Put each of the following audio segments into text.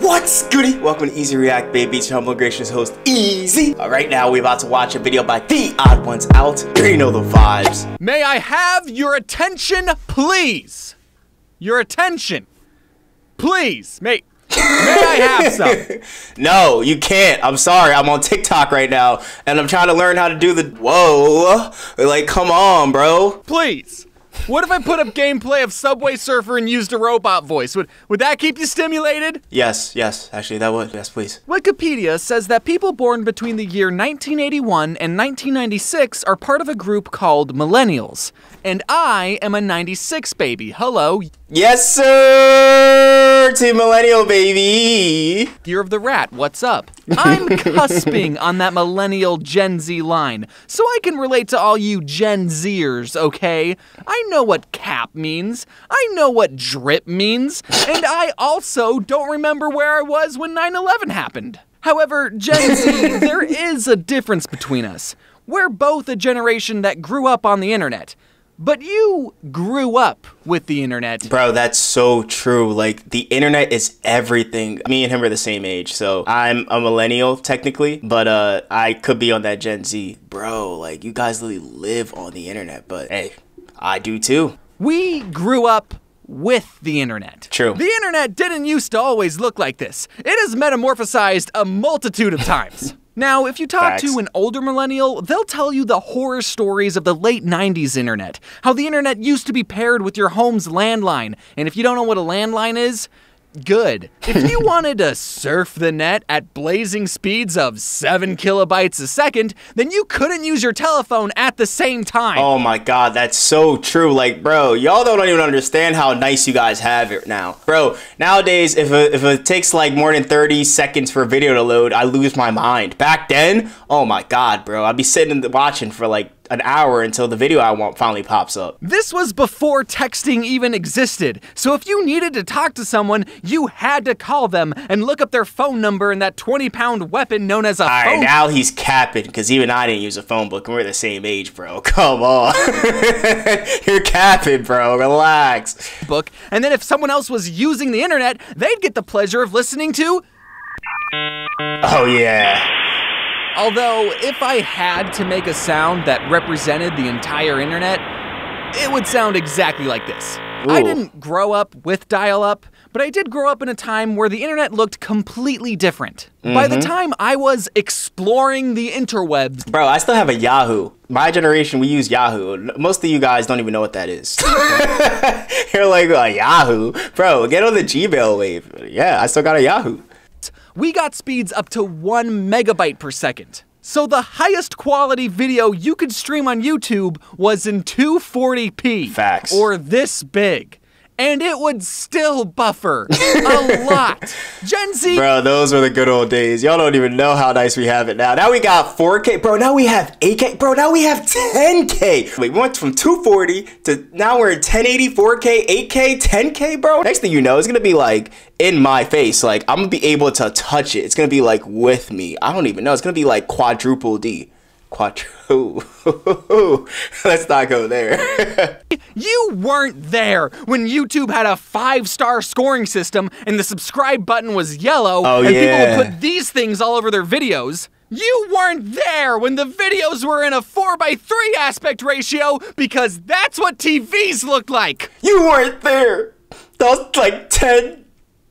What's goody? Welcome to Easy React, baby. It's your humble gracious host, Easy. Right now, we're about to watch a video by TheOdd1sOut. You already know the vibes. May I have your attention, please? Your attention. Please. May I have some? No, you can't. I'm sorry. I'm on TikTok right now, and I'm trying to learn how to do the whoa. Like, come on, bro. Please. What if I put up gameplay of Subway Surfer and used a robot voice? Would that keep you stimulated? Yes, actually that would. Yes, please. Wikipedia says that people born between the year 1981 and 1996 are part of a group called millennials. And I am a 96 baby. Hello. Yes, sir! Team Millennial, baby! Year of the Rat, what's up? I'm cusping on that millennial Gen Z line, so I can relate to all you Gen Zers, okay? I know what cap means, I know what drip means, and I also don't remember where I was when 9/11 happened. However, Gen Z, there is a difference between us. We're both a generation that grew up on the internet. But you grew up with the internet. Bro, that's so true. Like, the internet is everything. Me and him are the same age, so I'm a millennial, technically, but I could be on that Gen Z. Bro, like, you guys literally live on the internet, but hey, I do too. We grew up with the internet. True. The internet didn't used to always look like this. It has metamorphosized a multitude of times. Now, if you talk to an older millennial, they'll tell you the horror stories of the late 90s internet. How the internet used to be paired with your home's landline. And if you don't know what a landline is, good. If you wanted to surf the net at blazing speeds of 7 kilobytes a second, then you couldn't use your telephone at the same time. Oh my god, that's so true. Like, bro, y'all don't even understand how nice you guys have it now. Bro, nowadays, if it takes like more than 30 seconds for a video to load, I lose my mind. Back then, oh my god, bro, I'd be sitting and watching for like an hour until the video I want finally pops up. This was before texting even existed, so if you needed to talk to someone, you had to call them and look up their phone number in that 20-pound weapon known as a phone. Alright, now he's capping, because even I didn't use a phone book, and we're the same age, bro. Come on. You're capping, bro. Relax. Book, and then if someone else was using the internet, they'd get the pleasure of listening to... Oh, yeah. Although, if I had to make a sound that represented the entire internet, it would sound exactly like this. Ooh. I didn't grow up with dial-up, but I did grow up in a time where the internet looked completely different. By the time I was exploring the interwebs... Bro, I still have a Yahoo. My generation, we use Yahoo. Most of you guys don't even know what that is. You're like, Yahoo? Bro, get on the Gmail wave. Yeah, I still got a Yahoo. We got speeds up to 1 megabyte per second. So the highest quality video you could stream on YouTube was in 240p. Facts. Or this big. And it would still buffer a lot. Gen Z... Bro, those were the good old days. Y'all don't even know how nice we have it now. Now we got 4K. Bro, now we have 8K. Bro, now we have 10K. We went from 240 to now we're at 1080, 4K, 8K, 10K, bro. Next thing you know, it's going to be like in my face. Like, I'm going to be able to touch it. It's going to be like with me. I don't even know. It's going to be like quadruple D. Let's not go there. You weren't there when YouTube had a 5-star scoring system and the subscribe button was yellow and people would put these things all over their videos. You weren't there when the videos were in a 4:3 aspect ratio because that's what TVs looked like. You weren't there. That was like 10,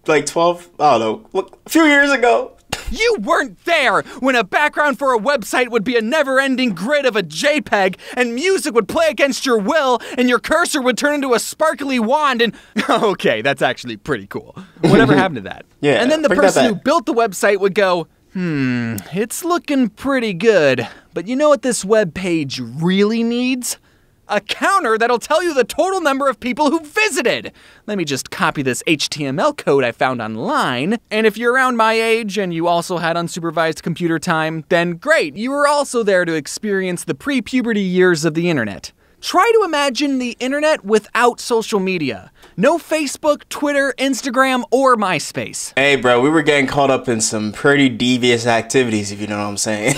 like 12, I don't know, look, a few years ago. You weren't there when a background for a website would be a never-ending grid of a JPEG and music would play against your will and your cursor would turn into a sparkly wand and... Okay, that's actually pretty cool. Whatever happened to that? Yeah, and then the person who built the website would go, it's looking pretty good, but you know what this web page really needs? A counter that'll tell you the total number of people who visited. Let me just copy this HTML code I found online. And if you're around my age and you also had unsupervised computer time, then great, you were also there to experience the pre-puberty years of the internet. Try to imagine the internet without social media. No Facebook, Twitter, Instagram, or MySpace. Hey bro, we were getting caught up in some pretty devious activities, if you know what I'm saying.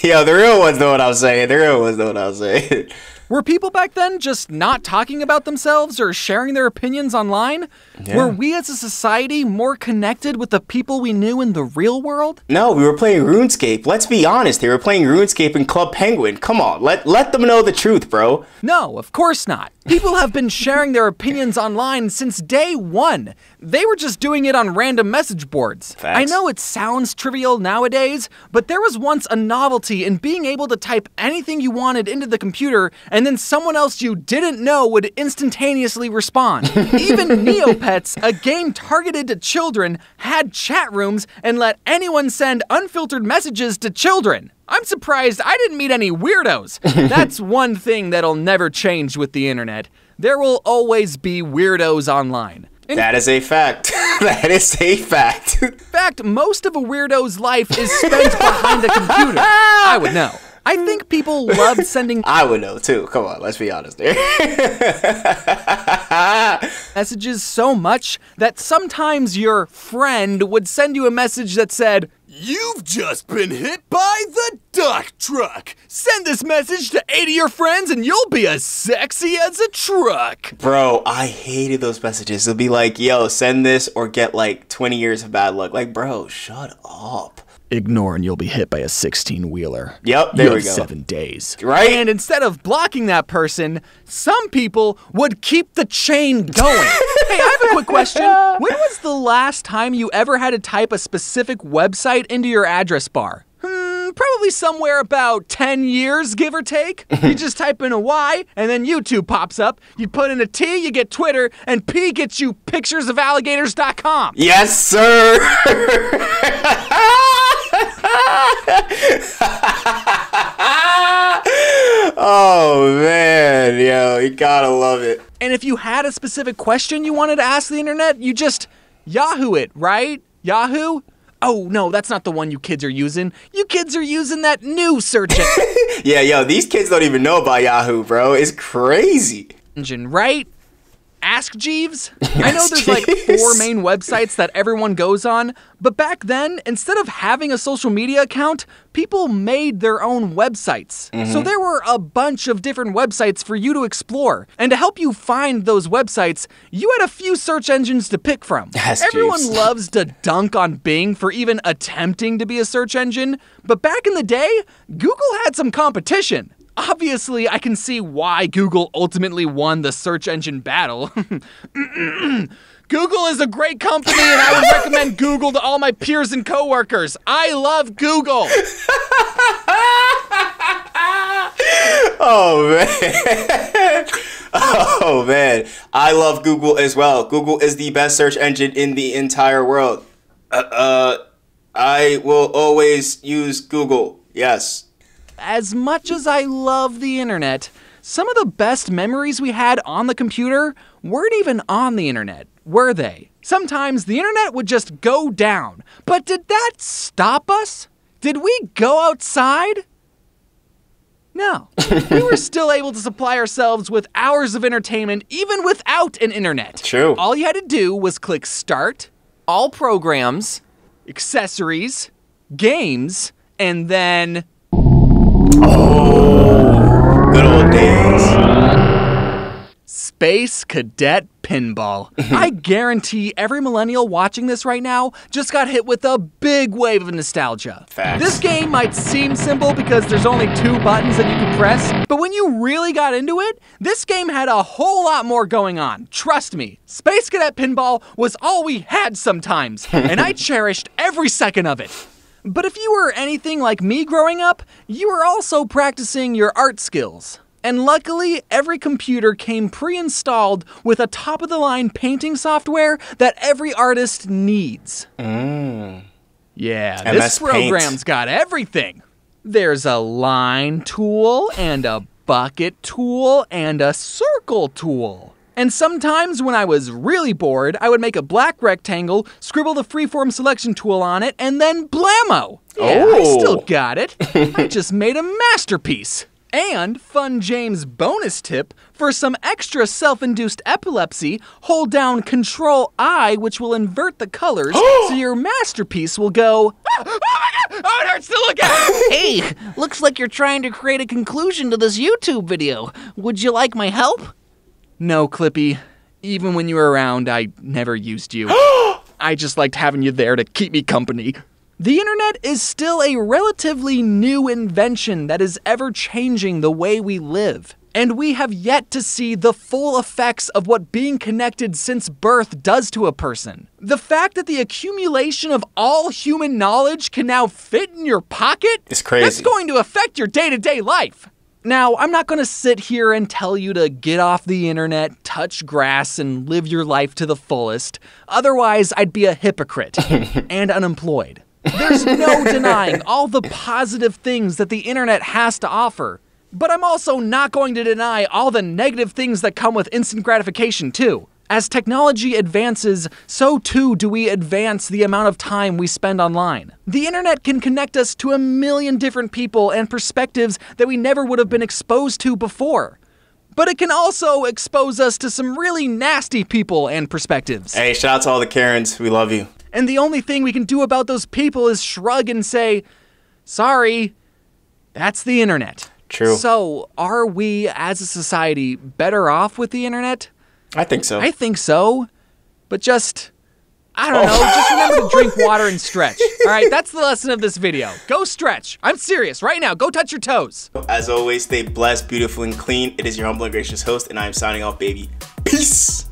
Yo, the real ones know what I'm saying. The real ones know what I'm saying. Were people back then just not talking about themselves or sharing their opinions online? Yeah. Were we as a society more connected with the people we knew in the real world? No, we were playing RuneScape. Let's be honest, they were playing RuneScape in Club Penguin. Come on, let them know the truth, bro. No, of course not. People have been sharing their opinions online since day one. They were just doing it on random message boards. Facts. I know it sounds trivial nowadays, but there was once a novelty in being able to type anything you wanted into the computer and then someone else you didn't know would instantaneously respond. Even Neopets, a game targeted to children, had chat rooms and let anyone send unfiltered messages to children. I'm surprised I didn't meet any weirdos. That's one thing that'll never change with the internet. There will always be weirdos online. That is a fact. That is a fact. In fact, most of a weirdo's life is spent behind a computer. I would know. I think people love sending I would know too. Come on, let's be honest there. messages so much that sometimes your friend would send you a message that said, "You've just been hit by the duck truck. Send this message to 8 of your friends and you'll be as sexy as a truck." Bro, I hated those messages. It'll be like, yo, send this or get like 20 years of bad luck. Like, bro, shut up. Ignore and you'll be hit by a 16-wheeler. Yep, there we go. 7 days. Right? And instead of blocking that person, some people would keep the chain going. Hey, I have a quick question. When was the last time you ever had to type a specific website into your address bar? Probably somewhere about 10 years, give or take. You just type in a Y, and then YouTube pops up. You put in a T, you get Twitter, and P gets you picturesofalligators.com. Yes, sir. Oh, man. Yo, you gotta love it. And if you had a specific question you wanted to ask the internet, you just Yahoo it, right? Yahoo? Oh, no, that's not the one you kids are using. You kids are using that new search Yeah, yo, these kids don't even know about Yahoo, bro. It's crazy. engine, right? Ask Jeeves? I know there's like Jeeves. 4 main websites that everyone goes on, but back then, instead of having a social media account, people made their own websites. So there were a bunch of different websites for you to explore. And to help you find those websites, you had a few search engines to pick from. Ask Everyone Jeeves. loves to dunk on Bing for even attempting to be a search engine, but back in the day, Google had some competition. Obviously, I can see why Google ultimately won the search engine battle. Google is a great company and I would recommend Google to all my peers and coworkers. I love Google. Oh, man. Oh, man. I love Google as well. Google is the best search engine in the entire world. I will always use Google. Yes. As much as I love the internet, some of the best memories we had on the computer weren't even on the internet, were they? Sometimes the internet would just go down. But did that stop us? Did we go outside? No. We were still able to supply ourselves with hours of entertainment even without an internet. True. All you had to do was click Start, All Programs, Accessories, Games, and then... Oh, good old days. Space Cadet Pinball. I guarantee every millennial watching this right now just got hit with a big wave of nostalgia. Facts. This game might seem simple because there's only 2 buttons that you can press, but when you really got into it, this game had a whole lot more going on. Trust me, Space Cadet Pinball was all we had sometimes, and I cherished every second of it. But if you were anything like me growing up, you were also practicing your art skills. And luckily, every computer came pre-installed with a top-of-the-line painting software that every artist needs. Yeah, this MS Paint. program's got everything. There's a line tool, and a bucket tool, and a circle tool. And sometimes when I was really bored, I would make a black rectangle, scribble the freeform selection tool on it, and then blammo! Yeah, I still got it. I just made a masterpiece. And, fun James bonus tip, for some extra self-induced epilepsy, hold down Control-I, which will invert the colors, so your masterpiece will go, oh my god, Oh, it hurts to look at! Hey, looks like you're trying to create a conclusion to this YouTube video. Would you like my help? No, Clippy. Even when you were around, I never used you. I just liked having you there to keep me company. The internet is still a relatively new invention that is ever changing the way we live. And we have yet to see the full effects of what being connected since birth does to a person. The fact that the accumulation of all human knowledge can now fit in your pocket? It's crazy. That's going to affect your day-to-day life. Now, I'm not going to sit here and tell you to get off the internet, touch grass, and live your life to the fullest. Otherwise, I'd be a hypocrite and unemployed. There's no denying all the positive things that the internet has to offer. But I'm also not going to deny all the negative things that come with instant gratification, too. As technology advances, so too do we advance the amount of time we spend online. The internet can connect us to a million different people and perspectives that we never would have been exposed to before. But it can also expose us to some really nasty people and perspectives. Hey, shout out to all the Karens. We love you. And the only thing we can do about those people is shrug and say, sorry, that's the internet. True. So, are we, as a society, better off with the internet? I think so. I think so. But just, I don't know, just remember to drink water and stretch. All right, that's the lesson of this video. Go stretch. I'm serious. Right now, go touch your toes. As always, stay blessed, beautiful, and clean. It is your humble and gracious host, and I am signing off, baby. Peace.